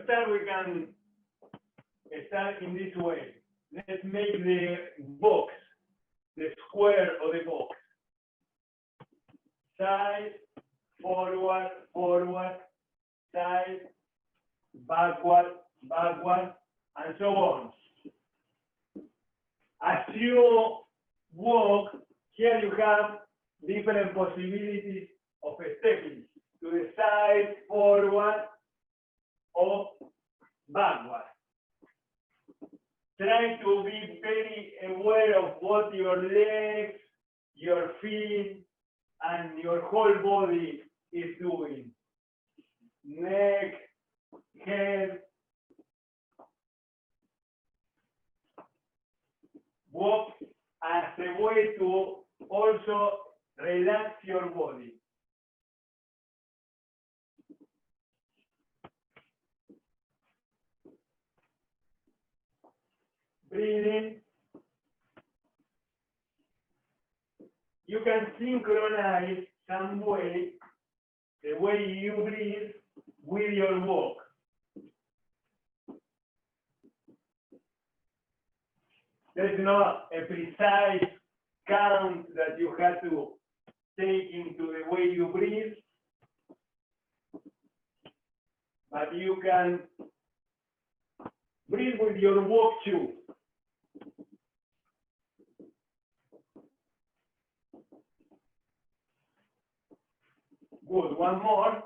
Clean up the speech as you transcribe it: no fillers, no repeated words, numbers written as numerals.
start, we can start in this way. Let's make the box, the square of the box. Side, forward, forward, side, backward, backward, and so on. As you walk, here you have different possibilities of stepping to the side, forward, or backward. Try to be very aware of what your legs, your feet, and your whole body is doing. Neck, head. Walk as a way to also relax your body. Breathing. You can synchronize some way the way you breathe with your walk. There's not a precise count that you have to take into the way you breathe, but you can breathe with your walk too. Good, one more.